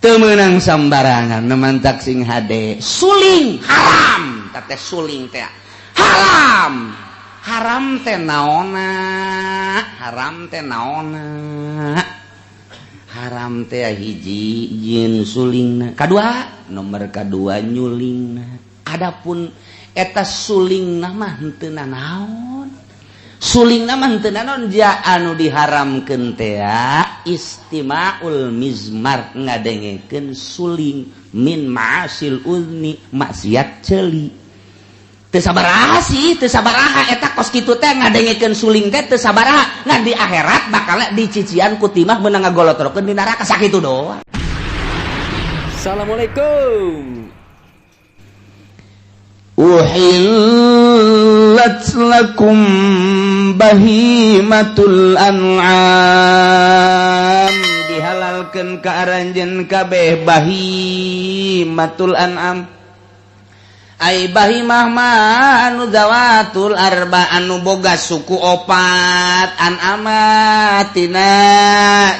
temenang sambarangan nemantak sing hade suling haram teh suling teh haram haram teh naona haram teh naona haram teh hiji jin sulingna kadua nomor kadua nyulingna adapun eta sulingna mah henteu naon suling nama henteu ja anu diharamkeun teh istima'ul mizmar ngadengekeun suling min ma'asil uzni maksiat ceuli teu sabaraha sih teu sabaraha eta kos kitu teh ngadengekeun suling teh teu sabaraha ngan di akhirat bakal dicician ku timah meunang ngagolotrokeun di neraka sakitu doang. Assalamualaikum. Uhillat lakum bahimatul an'am dihalalkeun ka aranjeun kabeh bahimatul an'am ai bahimah mah anu zawatul arba anu boga suku opat an'amatina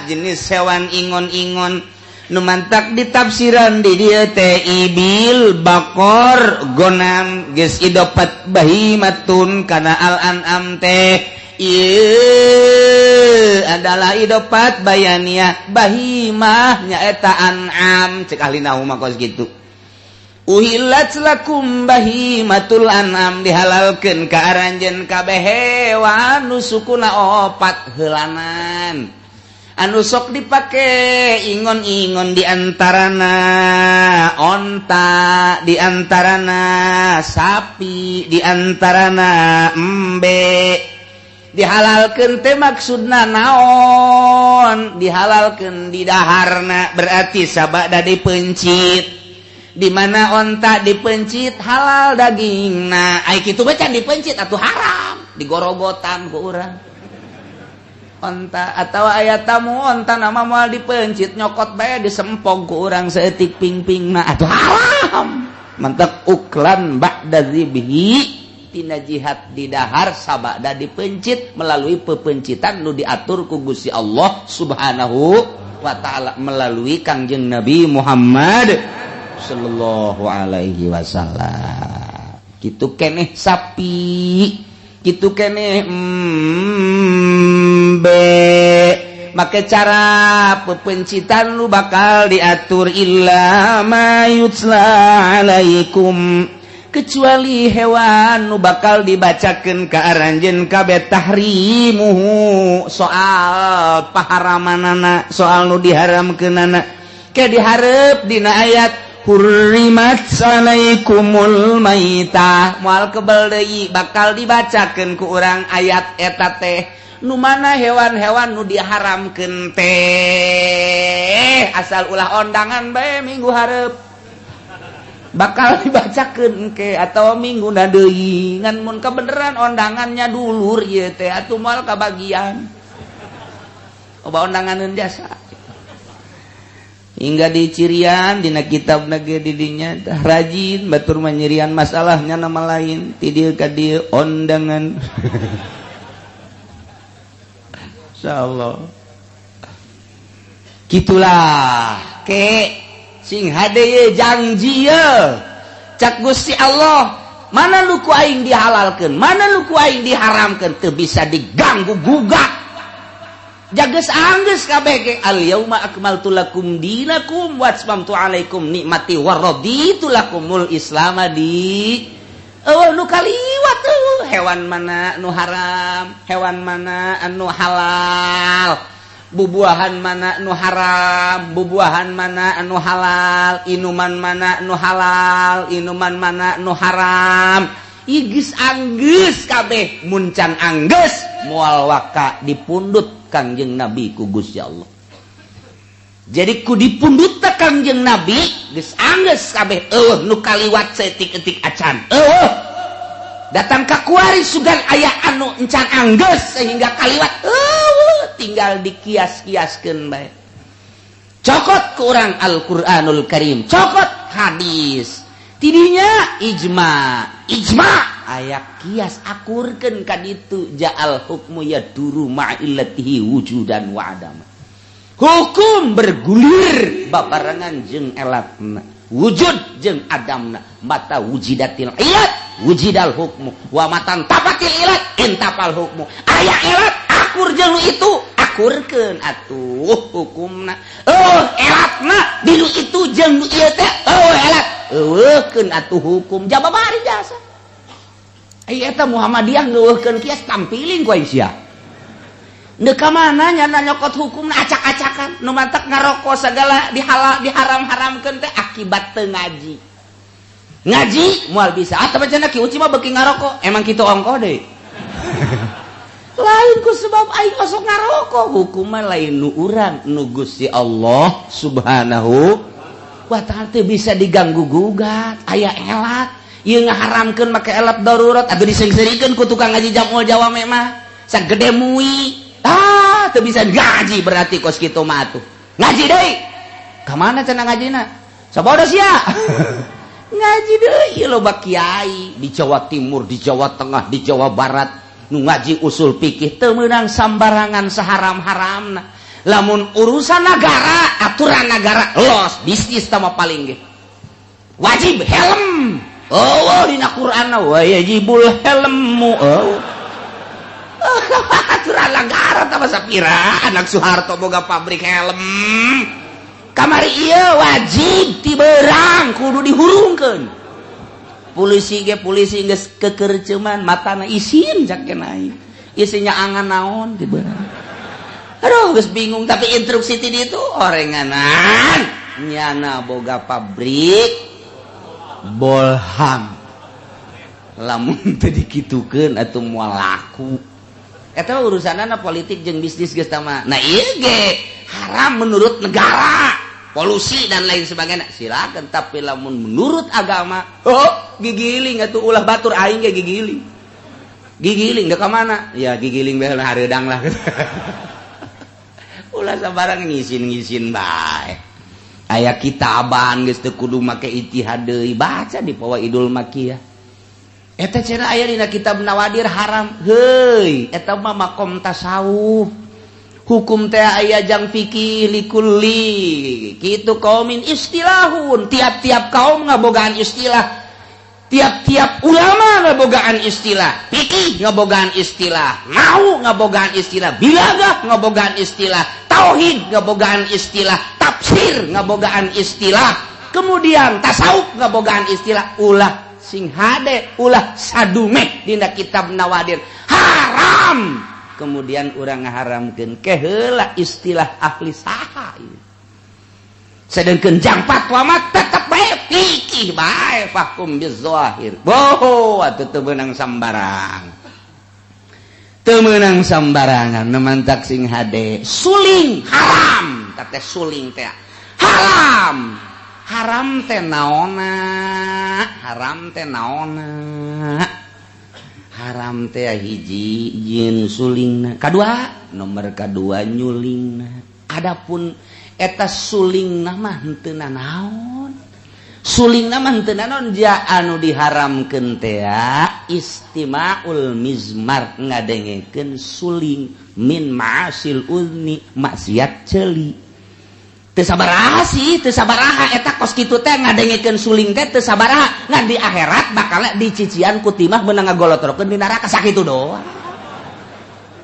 jenis hewan ingon-ingon nu mantak ditafsiran di dieu teh ibil bakor gonam geus idopat bahimatun kana al an'am teh ieu adalah idopat bayaniyah bahimah nyaeta an'am cek ahli nahwu mah kos kitu uhillat lakum bahimatul an'am dihalalkeun ka aranjeun kabeh hewan nu sukuna opat heulanan anu sok dipake ingon-ingon diantarana onta diantarana sapi diantarana embe dihalalkeun teh maksudna naon dihalalkeun di daharna berarti sabada dipencit di mana onta dipencit halal dagingna ai kitu bae can dipencit atuh haram digorogotan ku urang onta atau ayat tamu onta nama moal dipencit nyokot bae disempog ku urang seetik ping-pingna atuh haram mantak uklan ba'da zibhi tina jihad di dahar sabada dipencit melalui pepencitan nu diatur ku Gusti Allah Subhanahu wa taala melalui Kangjeng Nabi Muhammad sallallahu alaihi wasallam kitu keneh sapi kitu keneh make cara pepencitan lu bakal diatur illa ma yutla alaikum kecuali hewan nu bakal dibacakeun ka aranjeun kabeh tahrimuhu soal paharamanana soal nu diharamkeunana ke dihareup dina ayat hurrimat alaikumul maitah moal kebal deui bakal dibacakeun ku urang ayat eta teh nu mana hewan-hewan nu diharamkeun teh asal ulah ondangan bae minggu hareup bakal dibacakeun ke atau mingguna deui ngan mun kabeneran ondangannya dulur ieu teh atuh moal kabagian oba ondanganeun jasa hingga dicirian dina kitab nage didinya rajin batur manyirian masalahnya nama lain ti dieu ka dieu ondangan insyaallah kitulah ke sing hade ye janji ye cak Gusti Allah mana lu ku aing dihalalkeun mana lu ku aing diharamkeun teu bisa diganggu gugat jages anggeus kabeh ge al yauma akmaltu lakum dinakum wa atmamtu alaikum nikmati wa raditu lakumul islama di nu kaliwat hewan mana nu haram hewan mana anu halal bubuahan mana nu haram bubuahan mana anu halal inuman mana nu halal inuman mana nu haram igis anggeus kabeh mun can anggeus moal waka dipundut Kangjeng Nabi ku Gusti Allah. Jadi ku dipundut Kangjeng Nabi geus anggeus kabeh nu kaliwat saeutik-eutik acan. Datang ka kuari sugan aya anu encan anggeus sehingga kaliwat tinggal dikias-kiaskeun bae. Cokot ku urang Al-Qur'anul Karim, cokot hadis. Tidinya ijma aya kias akurkeun ka ditu ja'al hukmu yaduru ma'illatihi wujudan wa adama hukum bergulir babarengan jeung elatna wujud jeung adamna mata wujidatil ilat wujidal hukmu wa matan tapatil ilat intapal hukmu aya elat akur jeung itu akurkeun atuh hukumna elatna dinu itu jeung ieu teh elat eueuhkeun atuh hukum jababari jasa eta Muhammadiyah ngeueuhkeun kieu tampiling ku Aisyah Neka mana nyana nyokot hukum acak-acakan nu mantak ngarokok segala diharam-haramkeun teh akibat teu ngaji. Ngaji moal bisa. Atau cenah ki uci mah beuki ngarokok, emang kitu ongko deui. Lain ku sebab aing osok ngarokok, hukum mah lain nu urang, nu Gusti Allah Subhanahu wa taala teu bisa diganggu gugat. Aya elat, ieu ngaharamkeun make elat darurat atuh disengserikeun ku tukang ngaji Jamul Jawame mah sagede mui. Teu bisa ngaji berarti kos kitu mah atuh. Ngaji deui. Ka mana cenah ngajina? Sabodos ya. Ngaji deui loba kiai di Jawa Timur, di Jawa Tengah, di Jawa Barat nu ngaji usul fikih teu meunang sambarangan saharam-haramna. Lamun urusan negara, aturan negara los bisnis tama paling ge. Wajib helm. Oh, dina Qur'an wa yajibul helmu. Oh. Aturan negara tambah sapira anak Soeharto boga pabrik helm kamari ieu wajib ti beurang kudu dihurungkeun polisi geus kekerceuman matana isin jakenai isinya angan naon ti beurang aduh geus bingung tapi instruksi ti ditu orenganan nyana boga pabrik bolham lamun teu dikitukeun atuh moal laku eta urusanana politik jeung bisnis geus tama. Nah ieu ge haram menurut negara, polusi dan lain sebagainya. Silakan tapi lamun menurut agama, gigiling atuh ulah batur aing ge gigiling. Gigiling da ka mana? Ya gigiling bae hareudang lah. Ulah sabarang ngisin-ngisin bae. Aya kitaban geus teu kudu make ijtihad deui, baca di Fawaidul Makkiyah. Eta cenah aya dina kitab Nawadir haram. Heuy, eta mah makom tasawuf. Hukum teh aya jang fikih likulli. Kitu qaumin istilahun. Tiap-tiap kaum ngabogaan istilah. Tiap-tiap ulama ngabogaan istilah. Fikih ngabogaan istilah. Nahwu ngabogaan istilah. Bilagah ngabogaan istilah. Tauhid ngabogaan istilah. Tafsir ngabogaan istilah. Kemudian tasawuf ngabogaan istilah. Ulah sing hade ulah sadume dina kitab Nawadir haram kemudian urang ngaharamkeun keheula istilah ahli saha ieu sedengkeun jang fatwa mah tetep bae fikih bae fahkum bizahir boh atuh teu meunang sambarang teu meunang sambarangan nemantak sing hade suling haram teh suling teh haram haram teh naonna haram teh naonna haram teh hiji jin sulingna kadua nomor kadua nyulingna adapun eta sulingna mah henteu nanaon sulingna mah henteu nanaon ja anu diharamkeun teh istimaul mizmar ngadengekeun suling min ma'asil uzni maksiat ceuli teu sabaraha sih teu sabaraha eta kos kitu teh ngadengekeun suling teh teu sabaraha ngan di akhirat bakal dicician ku timah beunang ngagolotrokeun di neraka sakitu doang.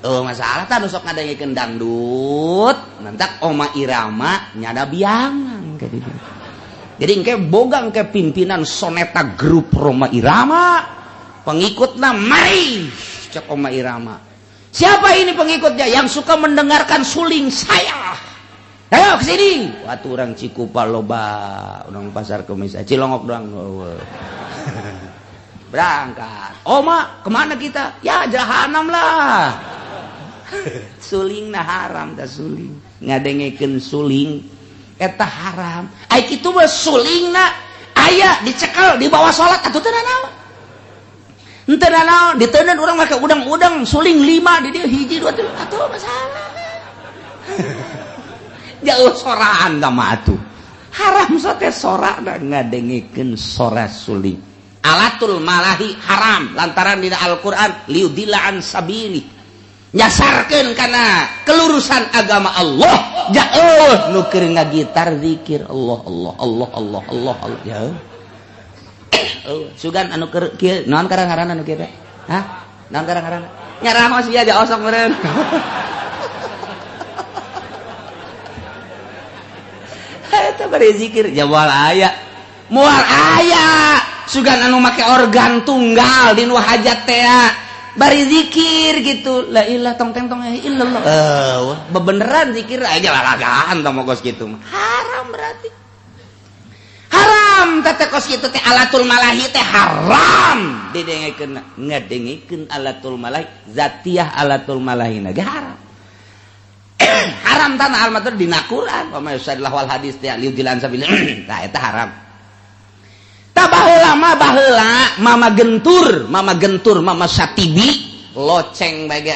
Masalah tah nu sok ngadengekeun dangdut nantak Oma Irama nyada biangan ka ditu. Jadi engke boga engke pimpinan soneta grup Roma Irama pengikutna mari cek Oma Irama. Siapa ini pengikutnya yang suka mendengarkan suling saya? Ayo kesini. Waktu orang Cikupa loba, orang pasar Kemis, Cilongok doang. Berangkat. Oma, kemana kita? Ya jahanam lah. Suling nah haram dah suling. Ngadengekeun suling, eta haram. Ai kitu mah suling na aya dicekel di bawah salat atuh teu nanaon. Henteu nanaon, diteuneun urang make udang-udang suling 5 di dieu hiji 2 3 atuh masalah. Jauh soraan gama atuh haram sote sorak dan ngadengekeun sora suling alatul malahi haram lantaran dina Al-Quran liudilla an sabili nyasarkeun kana kelurusan agama Allah jauh nu keur ngagitar zikir Allah Allah Allah Allah Allah Allah ya sugan anu keur kieu naon karang-karang anu kieu teh hah naon karang-karang nyarah mah sia aja osok meureun eta bari zikir jawal aya moal aya sugan anu make organ tunggal di nu hajat teh bari zikir gitu la ilah tong teng tong illallah bebeneran zikir aja lalagaan tong mogos gitu haram berarti haram teh kos kitu teh alatul malahi teh haram didengikeun ngadengikeun alatul malahi zatiyah alatul malahi ge haram haram tanah almatur dina Quran wa ma yusadillah wal hadis teh liudilan sabil tah eta haram tah baheula mama gentur mama satibi loceng bage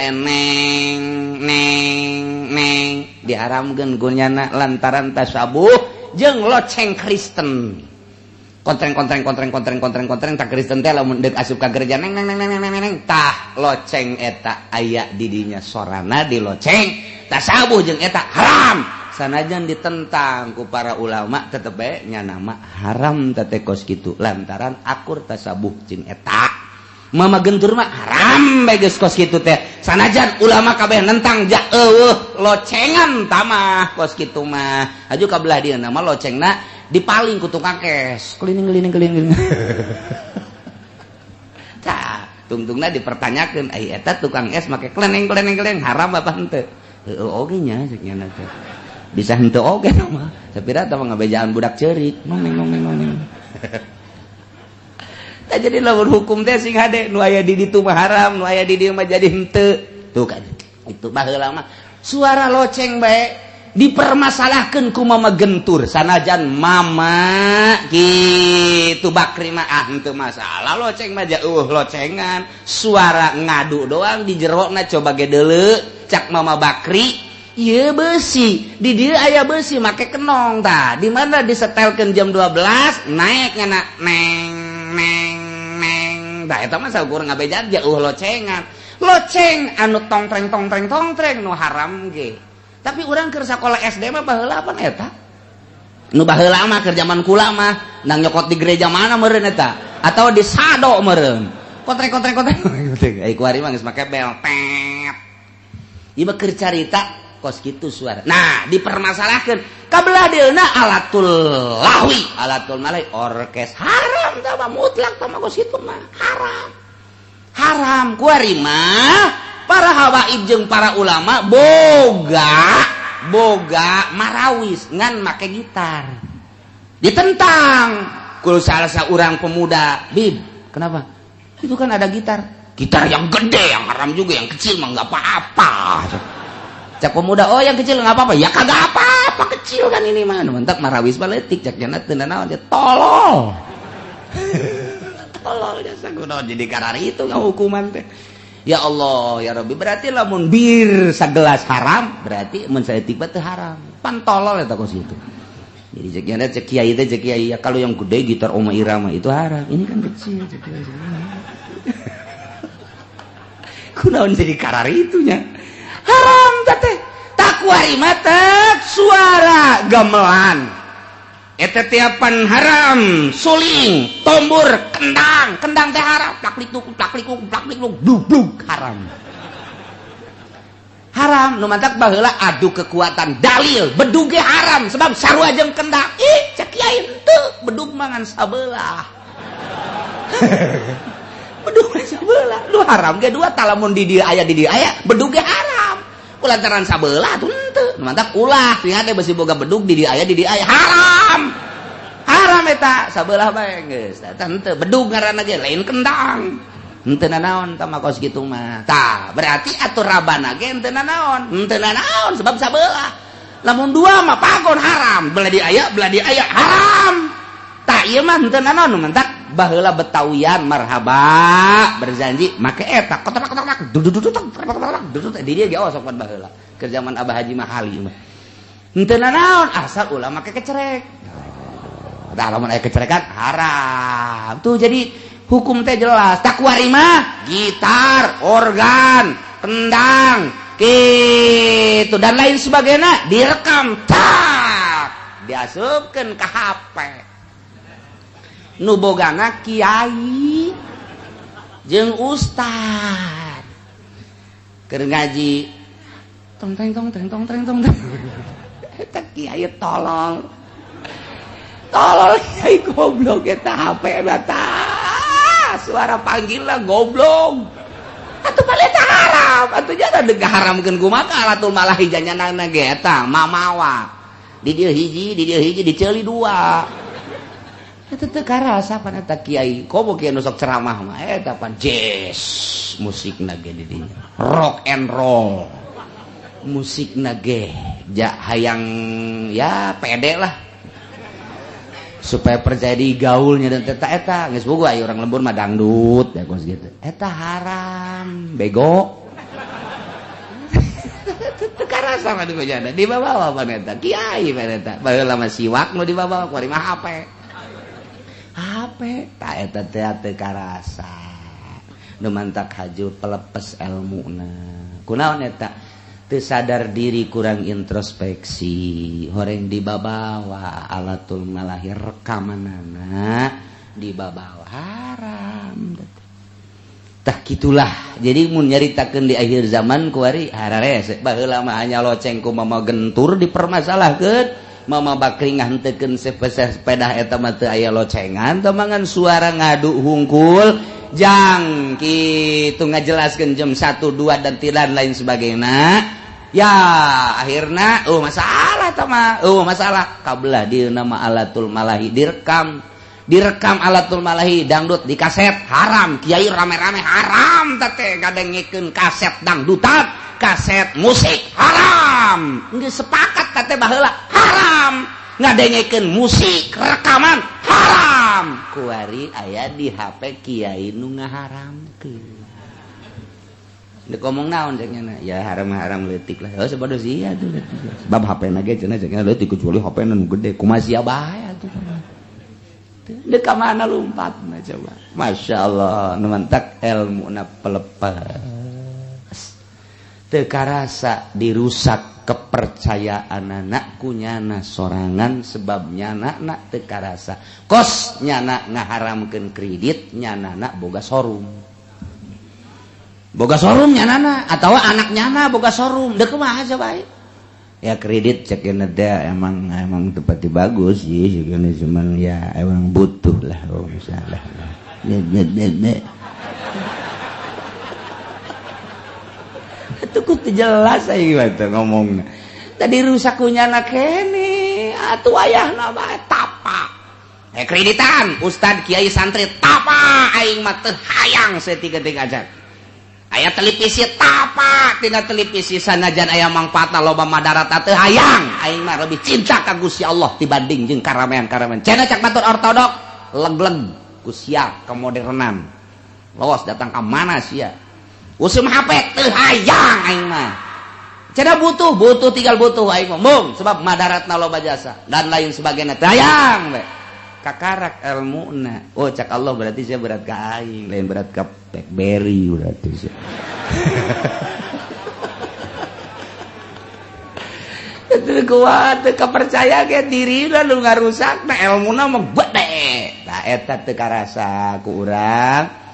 neng diharamkeun gunyana lantaran tasabuh jeung loceng Kristen kontreng tak Kristen teh lamun deuk asup ka gereja neng tah loceng eta aya di dinya sorana di loceng tasabuh jeung eta haram sanajan ditentang ku para ulama tetep bae nya nama haram teh kos kitu lantaran akur tasabuh jeung eta mama gentur mah haram bae geus kos kitu teh sanajan ulama kabeh nentang ja locengan tamah kos kitu mah aju kabelah dia nama locengna dipaling ku tukang es keliling tah tungtungna dipertanyakeun ai eta tukang es make kleneng haram apa henteu oge nya ceuk nya teh bisa henteu oge mah sapira tah ngabejaan budak ceurik nong tah jadi lamun hukum teh sing hade nu aya di ditu mah haram nu aya di dieu mah jadi henteu tuh kan itu baheula mah suara loceng bae dipermasalahkeun ku mama gentur sanajan mama kitu bakri mah henteu masalah loceng mah jauh locengan suara ngadu doang di jerona coba ge deuleu cak mama bakri ieu beusi di dieu aya beusi make kenong tah di mana disetelkeun jam 12 naek ngana neng tah eta mah sakurang ngabejaan jauh locengan loceng anu tongtreng nu haram ge tapi urang keur sakola SD mah baheula apa eta nu baheula mah keur zaman kula mah nang nyokot di gereja mana meureun eta atau di sado meureun kontreng ai kuari mah geus make bel tet ieu mah keur carita kos kitu suara nah dipermasalahkeun kabelah deuna alatul lahwi alatul malai orkes haram tah mah mutlak tah mah kos kitu mah haram kuari mah para habaib jeung para ulama boga marawis ngan make gitar ditentang kul salah seorang pemuda bib kenapa itu kan ada gitar yang gede yang haram juga yang kecil mah enggak apa-apa cak pemuda oh yang kecil enggak apa-apa ya kagak apa-apa kecil kan ini mah mantap marawis baletik cak jana teu naon dia tolol jasa kunaon jadi karari itu hukuman teh ya Allah ya Rabbi berarti lamun bir sagelas haram berarti mun saeutik teh haram pan tolol eta kos itu jadi cek nya cek kiai teh cek kiai ya kalau yang gede gitar Oma Irama itu haram ini kan kecil cek kiai kunaon jadi karari itunya haram teh takwari mata suara gamelan eta tiapan haram suling tombur kendang teh haram plaklik duk haram nu mantap baheula adu kekuatan dalil bedug ge haram sebab sarua jeung kendang cek kiai henteu bedug mangan sabelah bedug sabelah lu haram ge dua talamun di dieu aya bedug ge haram kulantaran sabelah tuh henteu mantap ulah sehingga teh beusi boga bedug di dieu aya haram eta sabelah bae geus eta henteu bedug ngaranna ge lain kendang henteu nanaon tah makos kitu mah tah berarti atur rabana ge henteu nanaon sebab sabelah lamun dua mah pagon haram belah di aya haram tah ieu mah henteu nanaon mantap baheula betawian marhaba berjanji make eta kotak duduk di dia ge osok pan baheula keur zaman Abah Haji Mahali mah henteu nanaon asal ulah make kecerek tah lamun aya kecerekan haram tuh jadi hukum teh jelas takwari mah gitar organ tendang gitu dan lain sebagainya direkam tak diasupkeun ka HP nu bogana kiai jeung ustad keur ngaji tong teng tong teng tong teng tong eta kiai tolol kiai goblok eta HP na tah suara panggilna goblok atuh paleta haram atuh jangan dega haramkeun kumaha alatul malah hijanana ge eta mamawa di dieu hiji diceuli dua eta teu karasa pan eta kiai komo kiai nu sok ceramah mah eta pan jazz musikna ge di dinya rock and roll musikna ge hayang ya pede lah supaya percaya di gaulnya dan eta geus boga aya urang lembur mah dangdut ya kos gitu eta haram bego teu karasa mah di bajana dibawa pan eta kiai pan eta baheula mah siwak nu dibawa kuari mah HP ta eta teu karasa nu mantak hajur pelepes elmuna kunaon eta teu sadar diri kurang introspeksi horeng dibabawa alatul malahi rekamanana dibabawa haram tah kitulah jadi mun nyaritakeun di akhir zaman kuari harare baheula mah hanya loceng ku mama gentur dipermasalahkeun mama bakringah henteukeun sepeda eta mah teu aya locengan tamangan suara ngadu hungkul jang kitu ngajelaskeun jam 1 2 dan tidak lain sebagainya ya akhirna masalah tama masalah kabelah di nama alatul malahi direkam alatul malahi dangdut di kaset haram kiai rame-rame haram teh gadengikeun kaset dangdutan kaset musik haram geus sepakat teh baheula haram ngadengikeun musik rekaman haram kuari aya di HP kiai nu ngaharamkeun dek ngomong naon cenah ya haram leutik lah oh sabodo sia tuh sebab HP na ge cenah leutik kecuali HP nu gede kumaha sia bae atuh dek ka mana lompatna coba masyaallah nu mantak elmuna pelepas teu karasa dirusak kepercayaan anak kunyana sorangan sebab nyana teu karasa kos nyana ngaharamkeun kredit nyana boga showroom nyanana atau anak nyana boga showroom deh kumaha coba ya kredit cekeun teh emang tepati bagus sih cuman ya emang butuh lah misalnya itu kudu jelas aya gimana ngomongna tadi rusak kunyana kene atuh ayahna bae tapak kreditan ustad kiai santri tapak aing mah teu hayang saeutik-eutik aja aya televisi tapak tina televisi sanajan aya mangpaatna loba madarat teu hayang aing mah lebih cinta ka Gusti Allah dibanding jeung karamean-karamean cenah cak batur ortodok leg-leg ku sia kemodernan los datang ka mana sia usum HP teu hayang aing mah cenah butuh tinggal butuh aing mah mung sebab madaratna loba jasa dan lain sebagainya teu hayang we kakarak ilmuna oh cak Allah berarti saya berat ka aing lain berat ka BlackBerry berarti saya teu kuat teu kapercaya ge diri lu ngarusakna ilmuna mah gede tah eta teu karasa ku urang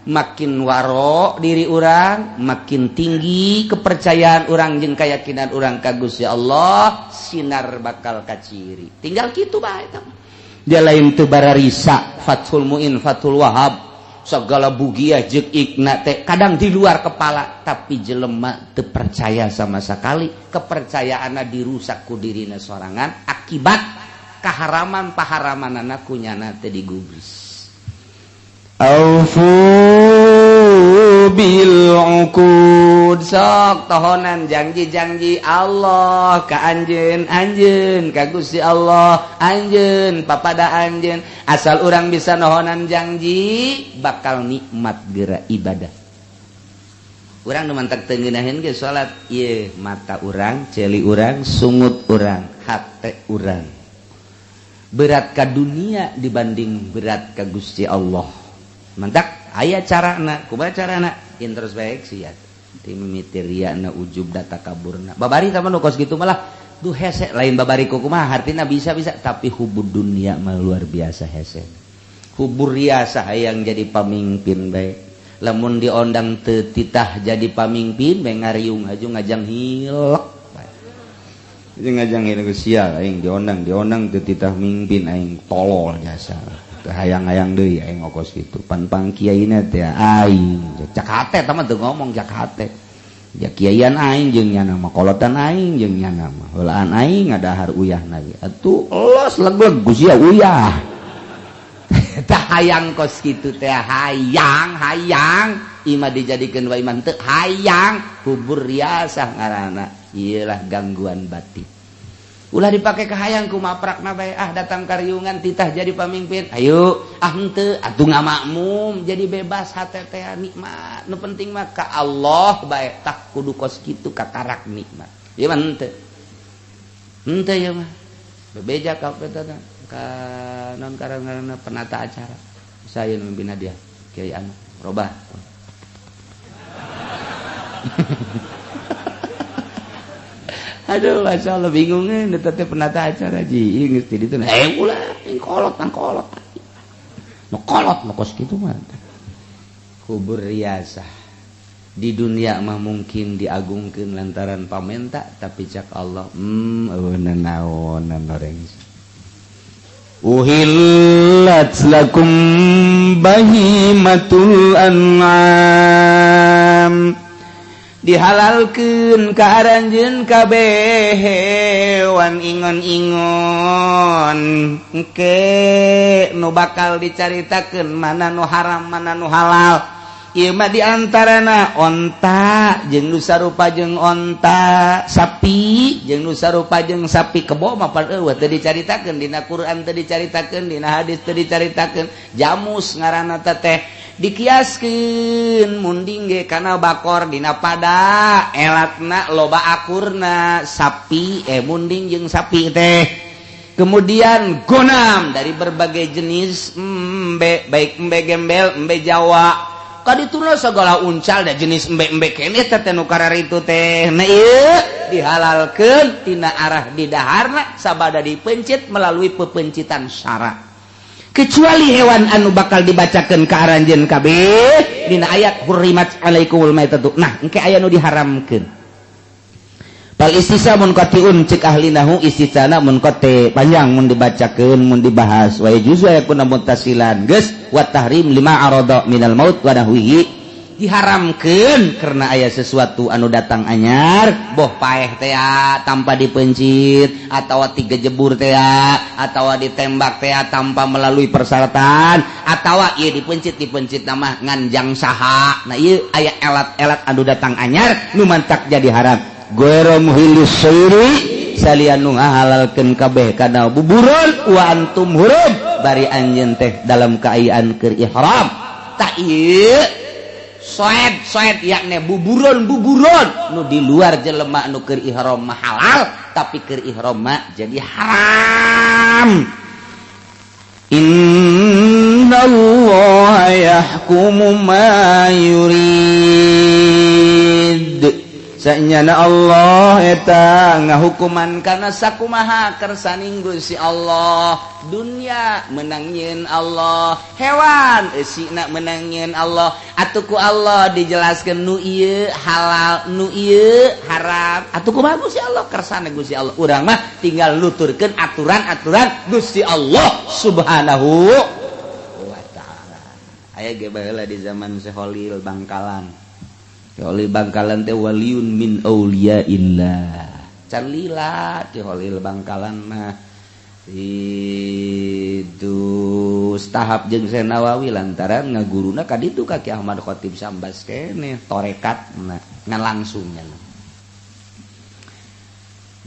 makin waro diri urang makin tinggi kepercayaan urang jeung keyakinan urang ka Gusti Allah sinar bakal kaciri tinggal kitu bae eta dia lain teu bararisa Fathul Muin Fathul Wahab segala bugiah jeung ikna teh kadang di luar kepala tapi jelema teu percaya sama sekali kepercayaanna dirusak ku dirina sorangan akibat kaharaman paharamanana kunyana teh digubris aufu bil uqud sok tohonan janji-janji Allah ka anjeun ka Gusti Allah anjeun papada anjeun asal urang bisa nohonan janji bakal nikmat geura ibadah urang nu mantag teu ngeunaheun ge salat ieu mata urang ceuli urang sungut urang hate urang berat ka dunia dibanding berat ka Gusti Allah mantak aya carana kumaha carana introspeksi ya timimitiriyana ujub data kaburna babari sama nu kos gitu malah tuh hese lain babari kumaha artina bisa tapi hubud dunia mah luar biasa hese hubur riasa hayang jadi pamimpin bae lamun diondang teu titah jadi pamimpin bae ngariung haju ngajang hilek bae ngajang hilek sial aing diondang teu titah mimpin aing tolol jasa hayang-hayang deui aing ngokos kitu pan pang kiaina teh aing cak hate tah mah teu ngomong cak hate ya kiaian aing jeung nya nama kolotan aing jeung nya nama heulaan aing ngadahar uyahna ge atuh elos legleg gusia uyah tah hayang kos kitu teh hayang imah dijadikeun wae iman teu hayang hubur riasah ngaranna ieu lah gangguan batin ulah dipake ke hayang kumaprakna bae datang kariungan titah jadi pamimpin ayo henteu atuh ngamakmum jadi bebas hate teh nikmat nu penting mah ka Allah bae tah kudu kos kitu katarak nikmat ieu mah henteu ya mah bebeja ka petana ka non karana penata acara saya mimpin dia Kiai anu robah aduh masya Allah bingungnya tete penata acara ji ngerti itu ulah kolot no kolot no kos gitu mah kubur riasah di dunia mah mungkin diagungkeun lantaran pamenta tapi cak Allah naon noreng uhillat lakum bahimatul an'am dihalalkeun ka aranjeun kabeh hewan ingon-ingon engke nu bakal dicaritakeun mana nu haram mana nu halal ieu mah diantarana onta jeung nu sarupa jeung onta sapi jeung nu sarupa jeung sapi kebo mah padeueuh teu dicaritakeun dina Quran teu dicaritakeun dina hadis teu dicaritakeun jamus ngaranna teh dikiaskeun munding ge kana bakor dina pada elatna loba akurna sapi munding jeung sapi teh kemudian gonam dari berbagai jenis baik embe gembel embe Jawa kadituna sagala uncal da jenis embe-embe keneh teh nu kararitu teh na ieu dihalalkeun tina arah di daharna sabada dipencit melalui pepencitan syara kecuali hewan anu bakal dibacakeun ka aranjeun kabeh dina ayat hurrimat alaikumul maitatu nah engke aya nu diharamkeun pal istisa mun qatiun cek ahli nahu istisana mun qati panjang mun dibacakeun mun dibahas wa juzu yakuna muttasilan geus wa tahrim lima arada minal maut wa nahwihi diharamkeun karena aya sesuatu anu datang anyar boh paeh teh tanpa dipencit atawa digejebur teh atawa ditembak teh tanpa melalui persyaratan atawa ieu dipencit nama nganjang saha nah ieu aya elat-elat anu datang anyar nu mantak jadi haram ghairu muhillis syairi salian nu ngahalalkeun kabeh kana buburon wa antum hurum bari anjeun teh dalam kaayaan keur ihram tah ieu soed yakni buburon nu di luar jelema nu keur ihram mah halal tapi keur ihram mah jadi haram innallaha yahkumu ma yurid sanyana Allah eta ngahukuman kana sakumaha kersaning Gusti Allah dunia menangin Allah hewan eusina menangin Allah atuh ku Allah dijelaskeun nu ieu halal nu ieu haram atuh kumaha Gusti Allah kersana Gusti Allah urang mah tinggal nuturkeun aturan-aturan Gusti Allah Subhanahu wa taala aya ge baheula di zaman Syekh Khalil Bangkalan oleh Bangkalan teh waliun min auliyaillah can lila ti Khalil Bangkalan mah itu tahap jeung Syekh Nawawi lantaran ngaguruna ka ditu ka Ki Ahmad Khatib Sambas keneh torekat ngan langsungnya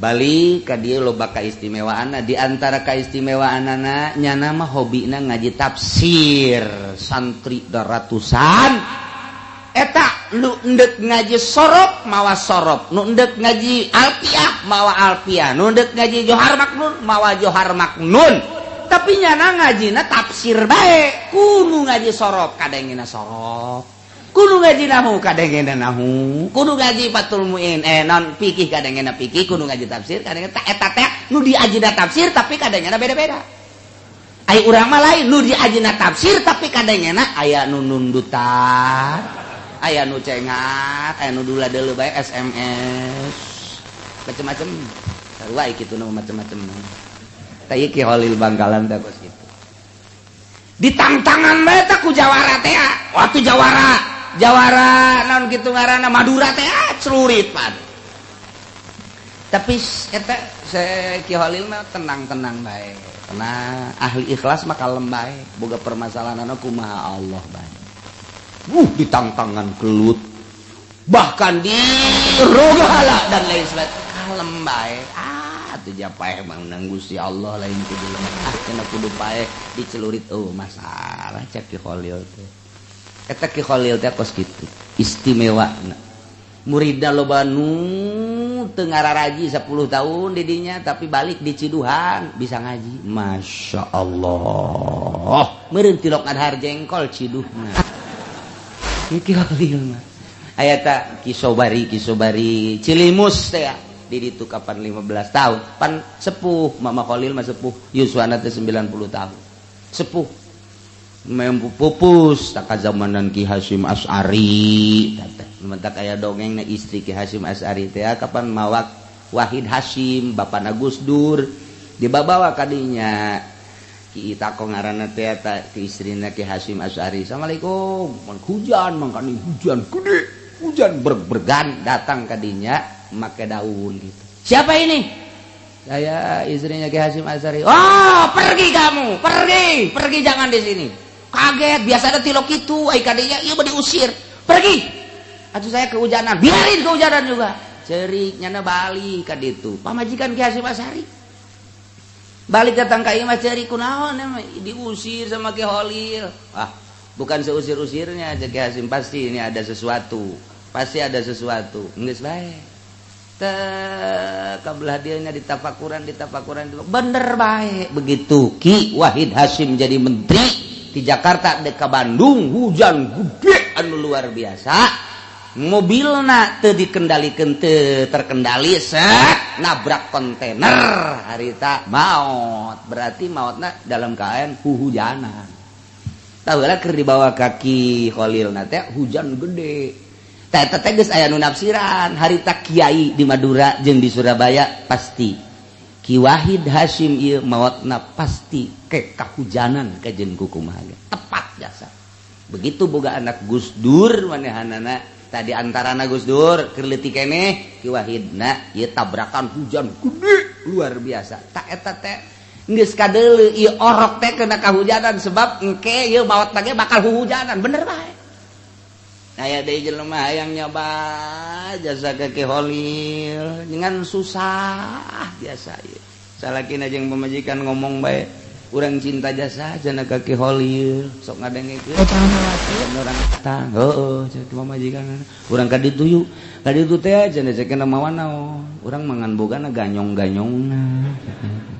balik ka dieu loba kaistimewaanna di antara kaistimewaanna nya nama hobina ngaji tafsir santri ratusan eta lu endek ngaji sorop mawa sorop nu endek ngaji alfiah mawa alfiah nu endek ngaji johar maknun mawa johar maknun tapi nyana ngajina tafsir bae kudu ngaji sorop kadengina sorop kudu ngaji nahu kadengena nahu, kudu ngaji fatul muin non fikih kadengena fikih, kudu ngaji tafsir kadengena eta teh nu diajina tafsir tapi kadengena beda-beda. Ai urang mah lain nu diajina tafsir tapi kadengena aya nu nundutan, aya nu cengat, aya nu dula-deuleu bae SMS. Macam-macam. Sarua kitu nu macam-macam. Tah ieu Ki Holil Bangkalan teh kos kitu. Ditangtangan bae teh ku jawara teh. Waktu jawara naon kitu ngaranna Madura teh celurit pan. Tapi eta Ki Holil mah tenang-tenang bae. Karena ahli ikhlas mah kalem bae, boga permasalahanna kumaha Allah bae. Ditangtangan kelut. Bahkan di rogala dan lain sebagainya kalem bae. Atuh japae mang Gusti Allah lain kudu lemah. Cenah kudu pae dicelurit masalah cek Ki Holil teh. Eta Ki Holil teh kos kitu istimewana muridna loba nu teu ngararaji 10 tahun di dinya tapi balik di Ciduhan bisa ngaji Masya Allah meureun tilok adhar jengkol ciduhna Ki Holil mah aya ta Ki Sobari Cilimus teh di ditu kapan 15 tahun pan sepuh Mama Holil mah sepuh yuswana teh 90 tahun sepuh memang pupus tak zamanan Ki Hasyim Asy'ari mentak aya dongengna istri Ki Hasyim Asy'ari teh kapan mawak Wahid Hasyim bapana Gus Dur dibawa ka dinya Ki Itako ngaranna teh eta ke istrina Ki Hasyim Asy'ari Assalamualaikum hujan mangkani hujan gede hujan bergan datang ka dinya make daun gitu siapa ini saya istrinya Ki Hasyim Asy'ari oh pergi kamu pergi jangan di sini kaget biasa ada tilok itu ai kadinya ieu mah diusir pergi atuh saya kehujanan biarin kehujanan juga ceurik nyana balik ka ditu pamajikan Ki Hasyim Asy'ari balik datang ka ieu mah ceurik kunaon diusir sama Ki Holil bukan seusir-usirnya Ki Hasyim pasti ini ada sesuatu geus bae teh kabelah dieunya ditafakuran bener bae begitu Ki Wahid Hasyim jadi menteri di Jakarta dek ka Bandung hujan gede anu luar biasa mobilna teu dikendalikeun teu terkendali nabrak kontainer harita maot berarti maotna dalam keadaan hujanan tahu lah keur dibawa kaki Holil teh hujan gede teh geus aya nu nafsiran harita kiai di Madura jeung di Surabaya pasti Ki Wahid Hasyim ieu maotna pasti ke kahujanan kajeun kumaha tepat jasa begitu boga anak Gus Dur manehanana tadi antarana Gus Dur keur leutik keneh Ki Wahidna ieu tabrakan hujan gede luar biasa tak eta teh geus kadeuleu ieu orok teh kena kahujanan sebab engke ieu maot teh bakal hujanan bener bae aya deui jelema hayang nyoba jasa ke Ki Holil dengan susah biasa ieu salakina jeung pamajikan ngomong bae urang cinta jasa cenah ka Ki Holil sok ngadengekeun urang tang heueuh ceuk pamajikan urang ka ditu yuk ka ditu teh cenah ceukna mawan naon urang mangan bogana ganyong-ganyongna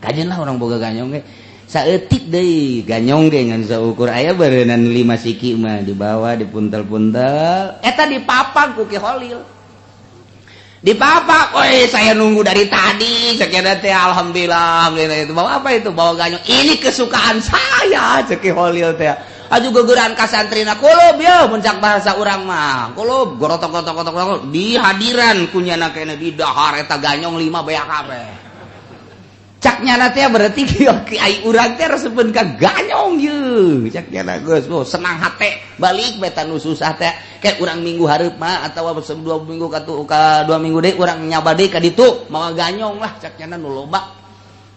kajeun lah urang boga ganyong ge saeutik deui ganyong ge ngan saukur aya beureunan 5 siki mah dibawa dipuntel-puntel eta dipapag ku Ki Holil dipapag saya nunggu dari tadi sakira teh alhamdulillah itu bawa apa itu bawa ganyong ini kesukaan saya cek Ki Holil teh aju gegeran ka santrina kulub ya muncak bahasa urang mah kulub gorotok-gorotok di hadiran kunyana kene di dahar eta ganyong 5 beak kabeh cak nyana teh berarti kiai urang teh resepkeun ka ganyong yeuh cak nyana geus senang hate balik beta nu susah teh kayak urang minggu hareup mah atawa 2 minggu ka 2 minggu deui urang nyaba deui ka ditu mawa ganyong lah cak nyana nu loba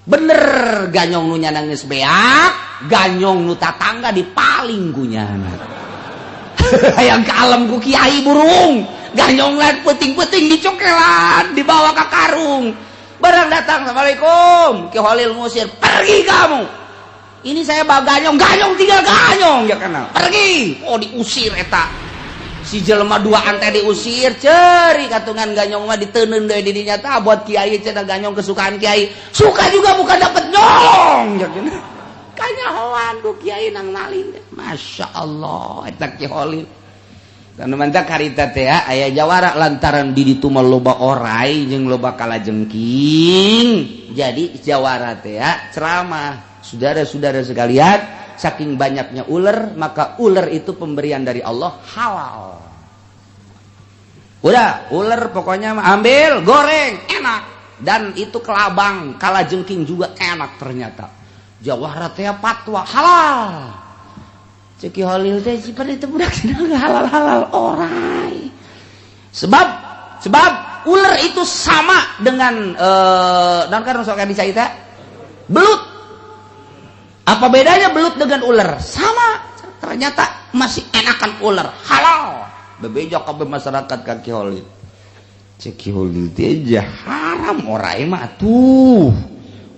bener ganyong nu nyana geus beak ganyong nu tatangga dipaling ku nyana hayang kalem ku kiai burung ganyong lain peuting-peuting dicokelan dibawa ka karung barang datang Assalamualaikum Ki Holil ngusir pergi kamu ini saya bawa ganyong tinggal ganyong ya kenal pergi diusir eta si jelema duaan teh diusir ceri katungan ganyong mah diteuneun deui di dinya tah buat kiai cenah ganyong kesukaan kiai suka juga bukan dapat nyolong ya kenal kanyahoan ku kiai nang malin Masya Allah eta Ki Holil Tanu mantap karita teh aya jawara lantaran di ditu mah loba orai jeung loba kalajengking. Jadi jawara teh ceramah. Saudara-saudara sekalian, saking banyaknya ular, maka ular itu pemberian dari Allah halal. Udah, ular pokoknya ambil, goreng, enak. Dan itu kelabang, kalajengking juga enak ternyata. Jawara teh patwa halal. Ceki Holil teh pada itu budak halal-halal orai. Sebab ular itu sama dengan dan kan sok dicaita belut. Apa bedanya belut dengan ular? Sama. Ternyata masih enakan ular, halal. Bebejo kabeh masyarakat kaki Holil. Ceki Holil teh haram orai mah tuh.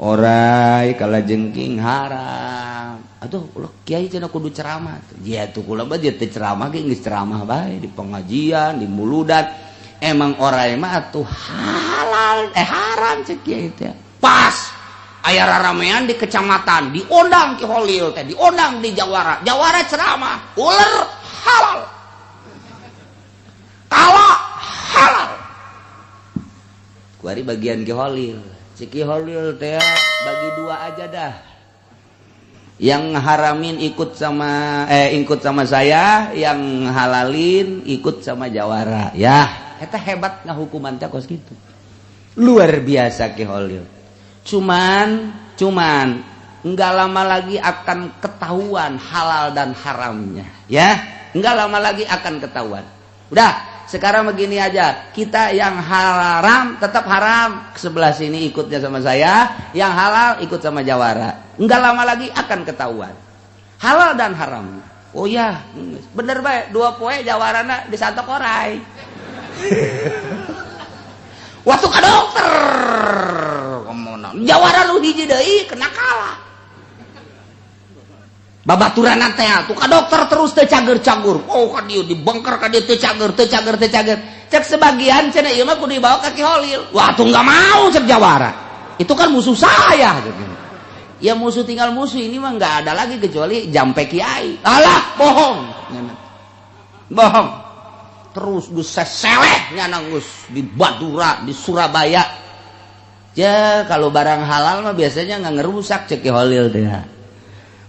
Orai kalajengking haram. Atuh ulah kiai cenah kudu ceramah. Ya tuh kula mah dia teh ceramah ge geus ceramah bae di pengajian, di muludan. Emang orai mah atuh halal haram cek kiai teh. Pas aya raramean di kecamatan, diundang Ki Holil teh, diundang di Jawara. Jawara ceramah, ular halal. Kala halal. Kuari bagian Ki Holil. Ceki Holil teh bagi dua aja dah. Yang haramin ikut sama saya, yang halalin ikut sama Jawara. Ya, eta hebat ngahukuman teh kos gitu. Luar biasa Ki Holil. Cuman enggak lama lagi akan ketahuan halal dan haramnya, ya. Enggak lama lagi akan ketahuan. Udah, sekarang begini aja, kita yang haram tetap haram, sebelah sini ikutnya sama saya, yang halal ikut sama Jawara. Enggak lama lagi akan ketahuan halal dan haram. Oh ya, bener baik, 2 poe Jawarana disantok orai. Waktu ka dokter, Jawara lu hiji deui kena kalah. Babaturan teh tuh ka dokter terus teu cager-cager. Oh ka dieu dibengker ka dieu teu cager. Cek sebagian cenah ieu mah kudu dibawa ka Ki Holil. Wah tuh enggak mau cek Jawara. Itu kan musuh saya. Ya musuh tinggal musuh, ini mah enggak ada lagi kecuali jampe kiai. Alah, bohong. Bohong. Terus geus seseleh nya geus di Madura, di Surabaya. Ya kalau barang halal mah biasanya enggak ngerusak cek Ki Holil teh.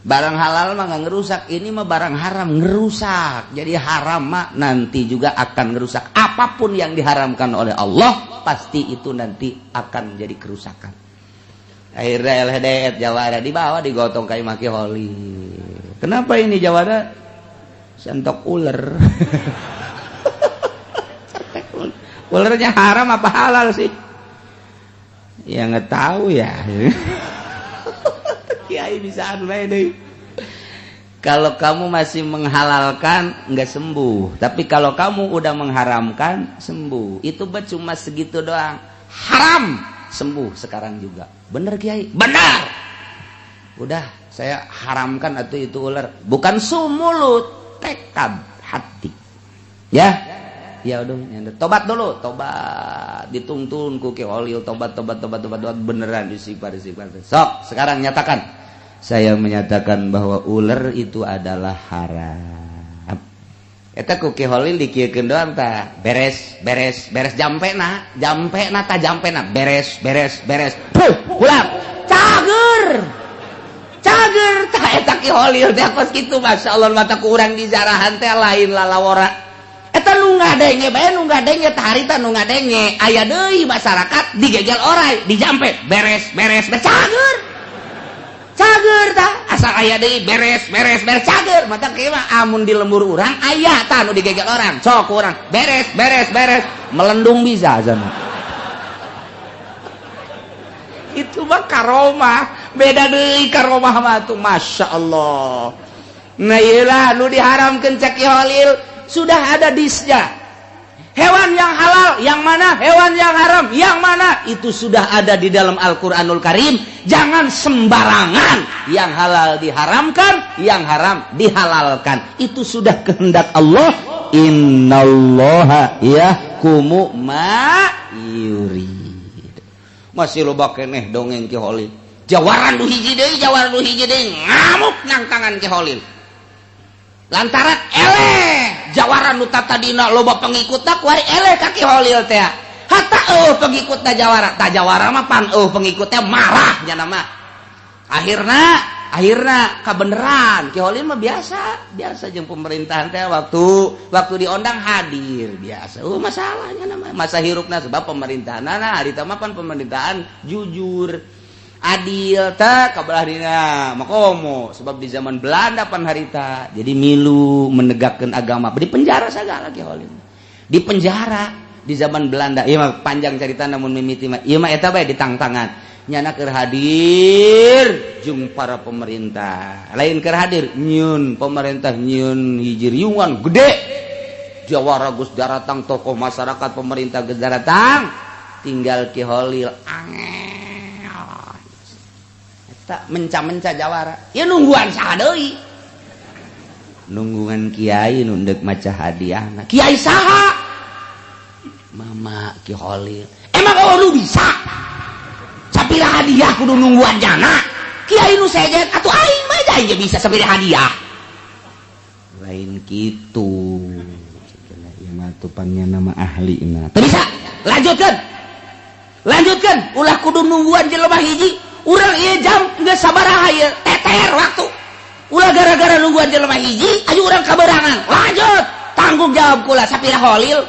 Barang halal mah nggak ngerusak, ini mah barang haram ngerusak. Jadi haram mah nanti juga akan ngerusak. Apapun yang diharamkan oleh Allah pasti itu nanti akan jadi kerusakan. Akhirnya LHDR Jawara dibawa digotong kayak Ki Holil. Kenapa ini Jawara? Sentok ular. Ularnya haram apa halal sih? Ya nggak tahu ya. Kiai bisa deh. Kalau kamu masih menghalalkan nggak sembuh, tapi kalau kamu udah mengharamkan sembuh. Itu cuma segitu doang. Haram sembuh sekarang juga. Bener Kiai? Benar. Udah saya haramkan atau itu ular. Bukan mulut, tekad hati. Ya. Ya udah, tobat dulu, tobat, dituntun ku Ki Holil, tobat beneran istighfar. Sok, sekarang nyatakan. Saya menyatakan bahwa ular itu adalah haram. Eta ku Ki Holil dikiekeun doang tah, beres, jampena beres. Pulang. Cager tah eta Ki Holil teh kos kitu masyaallah mata ku urang di jarahan teh lain lalawara. Eta nu ngadenge bae nu ngadenge tah harita nu ngadenge aya deui masyarakat digegel orai dijampe beres cager tah asal aya deui beres cager mata kieu mah amun di lembur urang aya tah nu digegel orang sok urang beres melendung bisa sana. Itu mah karomah beda deui karomah mah tuh masyaallah. Nah iyalah nu diharamkeun cek Ki Holil sudah ada disnya. Hewan yang halal yang mana, hewan yang haram yang mana, itu sudah ada di dalam Al-Qur'anul Karim. Jangan sembarangan, yang halal diharamkan, yang haram dihalalkan. Itu sudah kehendak Allah. Innallaha yahkumu ma yurid. Masih loba keneh dongeng Ki Holil. Jawaran du hiji deui ngamuk nang tangan Ki Holil. lantaran eleh jawara nu tadina loba pengikutna ku ari eleh ka Ki Holil teh hatta pengikutna jawara ta jawara mah pan pengikutnya marah nya nama akhirna kabeneran Ki Holil mah biasa jeung pemerintahan teh waktu diondang hadir biasa masalahnya nama masa hirupna sebab pemerintahanna ari teh mah pan pemerintahan jujur adil tak kabelah dina makomo sebab di zaman Belanda pan harita jadi milu menegakkan agama di penjara segala Ki Holil di penjara di zaman Belanda ieu mah panjang cerita namun mimiti mah ieu mah eta bae ditangtangan nyana keur hadir jeung para pemerintah lain keur hadir nyieun pemerintah nyieun hiji riungan gede jawara Gus daratang tokoh masyarakat pemerintah geus daratang tinggal Ki Holil tak menca-menca jawara ya nungguan saha deui nungguan kiai nu deuk maca hadiahna kiai saha mama Ki Holil emang lu bisa sapira hadiah kudu nungguan jana kiai nu seget atuh aing mah aja bisa sapira hadiah lain kitu ieu mah tupannya nama ahlina teu bisa lanjutkeun ulah kudu nungguan jelema hiji urang ieu jam geus sabaraha ieu teter waktu ulah gara-gara nungguan jelema hiji aju urang kaberangan lanjut tanggung jawab kula sapira Holil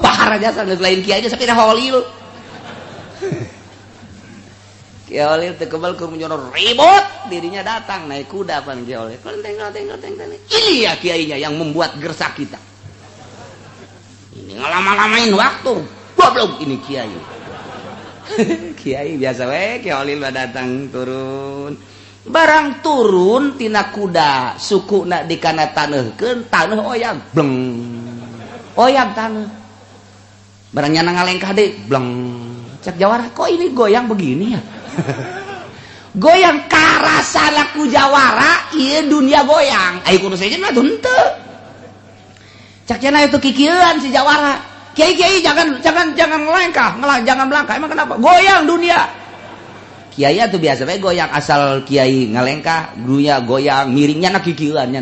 bahar aja geus lain kiai aja sapira Holil Ki Holil teu kebal keur menyono ribut dirinya datang naik kuda pan Ki Holil ini ya kiainya yang membuat gersak kita ini ngalama-lamain waktu goblok ini kiai kiai biasa we Ki Holil datang turun barang turun tina kuda sukuna dikana taneuhkeun taneuh oyag bleng oyag taneuh barang nyana ngalengkah deui bleng cek jawara kok ini goyang begini ya goyang karasana ku jawara ieu dunia goyang ai kudu sejen mah henteu cek cenah itu kikieuan si jawara kiai jangan ngelengkah, jangan melangkah. Emang kenapa? Goyang dunia. Kiai itu biasa bae goyang asal kiai ngelengkah, dunia goyang, miringnya na kikieuan nya.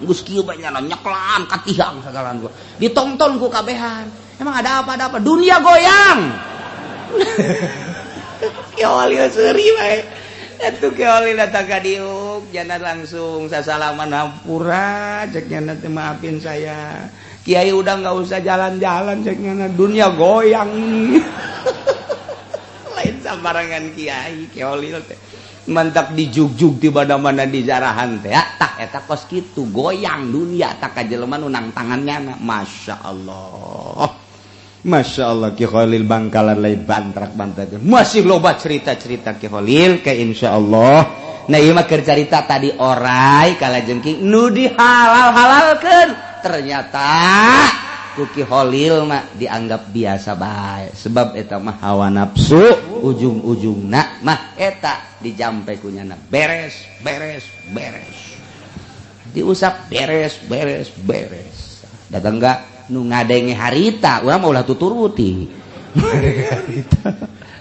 Geus kieu bae nya nyeklan katihang sagalan gua. Ditonton ku kabehan. Emang ada apa? Dunia goyang. Ki Holil seuri bae. Atuh Ki Holil datang ka diuk, jana langsung sasalaman hampura, cek nya teh maafin saya. Kiai udah nggak usah jalan-jalan ceknya dunia goyang ini lain sambarangan Kiai Ki Holil teh mantap dijugjug di mana-mana di jarahan teh tak eta kos kitu goyang dunia tak ka jelema nu nang tangannya Masya Allah Ki Holil Bangkalan lain bantrak masih loba cerita-cerita Ki Holil ke insyaallah nah ieu mah keur carita tadi orai kalajengking nu dihalal-halalkeun ternyata ku Ki Holil mah dianggap biasa bae sebab eta mah hawa nafsu ujung-ujungna mah eta dijampe ku nyana beres diusap beres datang enggak nu ngadenge harita urang mah ulah tuturuti harita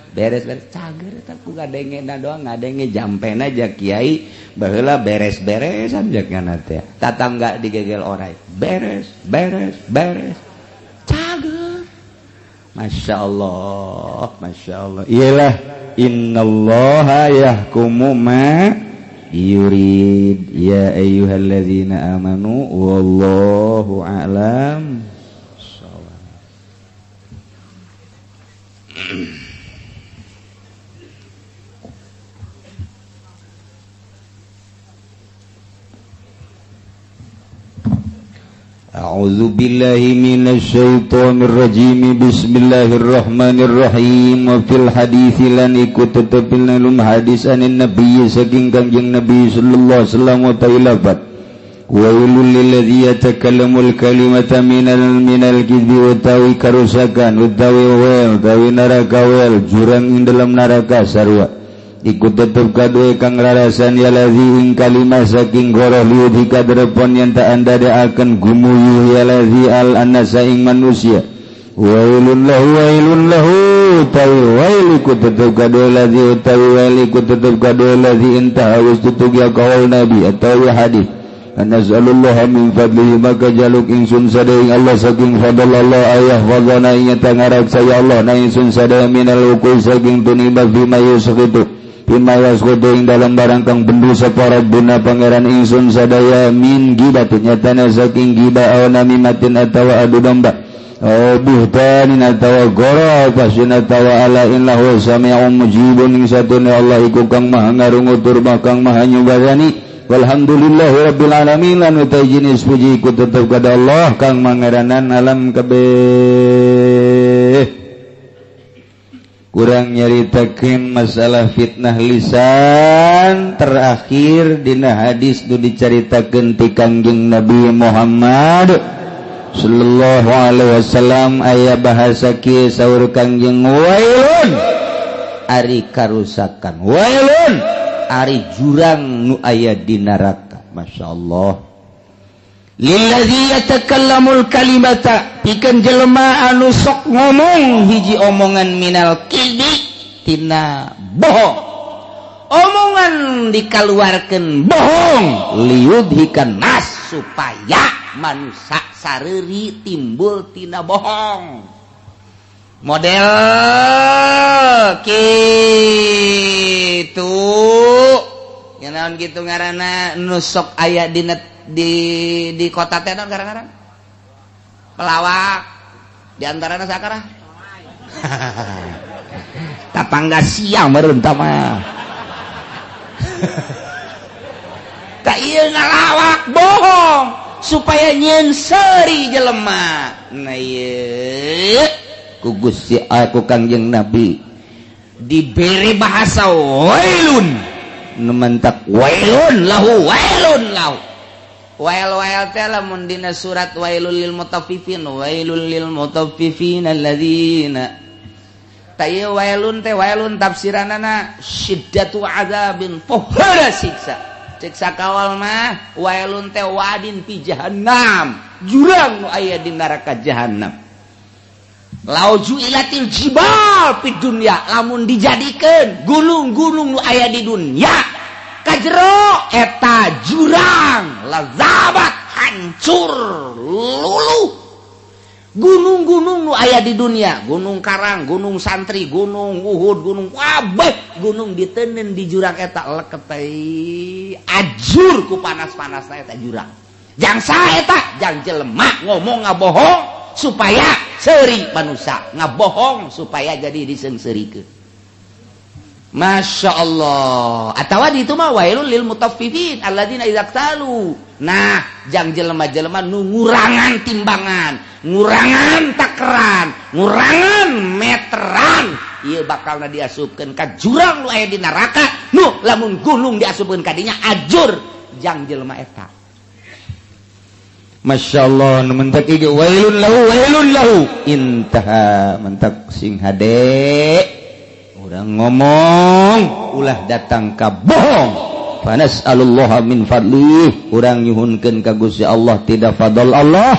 beres cager eta ku ngadengena doang ngadenge jampen aja kiai baheula beres-beresan jekna teh tatangga digegel orai beres cager Masya Allah iyalah innallaha yahkumu ma yurid ya ayyuhalladzina amanu wallahu a'lam. A'udzu billahi minasy syaithanir rajim. Bismillahirrahmanirrahim. Wa fil hadits lan ikut tetepil nalum hadis anin nabiy saking kanjeng Nabi sallallahu alaihi wasallam wa ta'ala wa wailul lil ladzi yatakallamul kalimata minal kizbi wa tawi karusakan utawi wel tawi neraka wel jurang ing dalam neraka sarwa ikut tetep kadue kang rarasan ya ladzi ing kalimah saking goroh liudhi kadrepon yang tak anda akan gumuyuh ya ladzi al anasa ing manusia wailun lahu tawi wail ikut tetep kadue ladzi utawi wail ikut tetep kadue ladzi intah awis tutug ya kawal nabi atau hadis Nas'alullah min fadlihi maka jaluk ingsun sadaya Allah saking fadl Allah ayah fadlana ingata ngarap saya Allah na ingsun sadaya minal ukul saking tuniba bima yusqitu bima yusqitu ing dalam barang kang bendu sapa Rabbuna pangeran ingsun sadaya min gibatin nyatana saking giba aw namimatin atawa adu domba buhtanin atawa goro pasin atawa ala innahu sami'un mujibun ing satune Allah iku kang maha ngarungu tur kang maha nyubarani. Walhamdulillahirabbil alamin lan utai jenis puji ku tetep kada Allah kang mangaranan alam kabeh. Kurang nyaritakeun masalah fitnah lisan terakhir dina hadis nu dicaritakeun ti Kangjeng Nabi Muhammad sallallahu alaihi wasallam aya bahasa kieu saur Kangjeng wailun ari karusakan wailun ari jurang nu aya di neraka. Masya Allah. Lilladzi yatakallamul kalimata pikeun jelema anu sok ngomong hiji omongan minal kidi tina bohong. Omongan dikaluarkeun bohong liudhikan nas supaya manusia sareuri timbul tina bohong. Model kitu yang naon gitu ngaranna nusok aya di kota teh naon ngaranna pelawak di antarana sakara tapangga siang meureun tah mah ka ieu ngalawak bohong supaya nyeun seuri jelema na ieu ku Gusti aku Kangjeng Nabi diberi bahasa wailun nementak wailun lahu wail teh lamun dina surat wailul lil mutaffifin alladzina taye wailun tafsiranana syiddatu adzabin pohara siksa kawal mah wailun teh wadin fi jahannam jurang nu aya di neraka jahannam. Lauju ilatil jibal fi dunya lamun dijadikeun gunung-gunung nu aya di dunya kajero eta jurang lazabat hancur luluh gunung-gunung nu aya di dunya gunung Karang gunung Santri gunung Uhud gunung kabeh gunung diteuneun di jurang eta leket ajur ku panas-panasna eta jurang jang saeta jang jelema ngomong ngabohong supaya seuri manusia ngabohong supaya jadi disengsirikeun. Masya Allah. Atawa ditu mah wailul lil mutaffifin alladzina idza qtalu. Nah, jang jelema-jelema nu ngurangan timbangan, ngurangan takeran, ngurangan meteran, ieu bakalna diasupkeun ka jurang nu aya di neraka. Nu lamun gunung diasupkeun ka dinya ajur jang jelema eta. Masya Allah mentak ieu wailun lahu intaha mentak sing hade urang ngomong ulah datang ka bohong fanas'alullaha min fadlih urang nyuhunkeun ka Gusti Allah tidak fadl Allah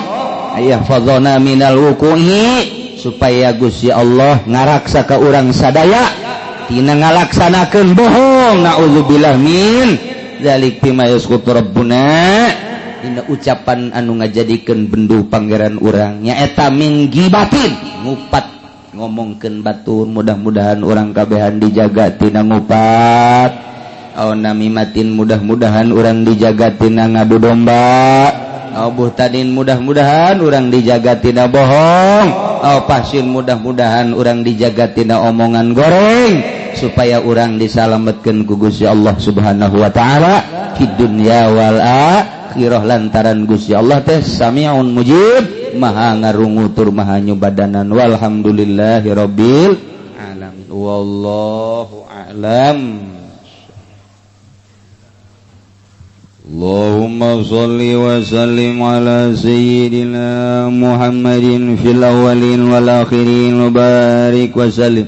aya fadhona minal wuquhi supaya Gusti Allah ngaraksa ka urang sadaya tina ngalaksanakeun bohong naudzubillah min zalik bima yasqutu rabbuna dina ucapan anu ngajadikeun bendu pangeran urang nyaeta min gibatin ngupat ngomongkeun batur mudah-mudahan urang kabehan dijaga tina ngupat aw namimatin mudah-mudahan urang dijaga tina ngadu domba aw buhtanin mudah-mudahan urang dijaga tina bohong aw pasin mudah-mudahan urang dijaga tina omongan goreng supaya urang disalametkeun ku Gusti Allah Subhanahu wa taala fid dunya wal akhirah lantaran Gusti Allah teh Sami'un mujib maha ngarungu tur maha nyubadanan walhamdulillahi rabbil alamin wallahu a'lam. Allahumma shalli wa sallim ala sayyidina Muhammadin fil awwalin wal akhirin wa barik wa sallim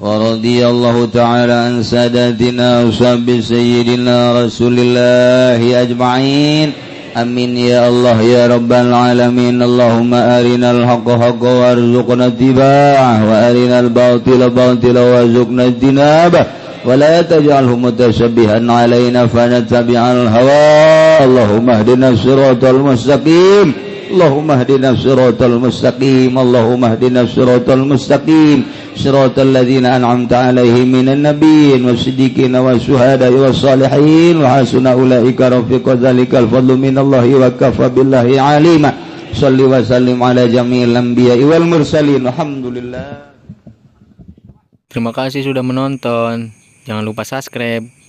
wa radiyallahu ta'ala an sadatina ushabi sayyidina rasulillahi ajma'in amin ya Allah ya rabbal alamin. Allahumma arinal haqqa haqqa warzuqna ittiba'ah wa arinal batila batila warzuqna ijtinabah wa la taj'alhu mutashabbihan alaina fanattabi'al hawa Allahumma ihdinas siratal mustaqim Allahumma ihdinas siratal mustaqim Allahumma ihdinas siratal mustaqim siratal ladzina an'amta 'alaihim minan nabiyyin wasiddiqin wasyuhada'i wassalihin wa hasuna ulaika rafiqa dzalikal fadlu minallahi wa kafa billahi 'alima shalli wa sallim ala jami'il anbiya'i wal mursalin alhamdulillah. Terima kasih sudah menonton. Jangan lupa subscribe.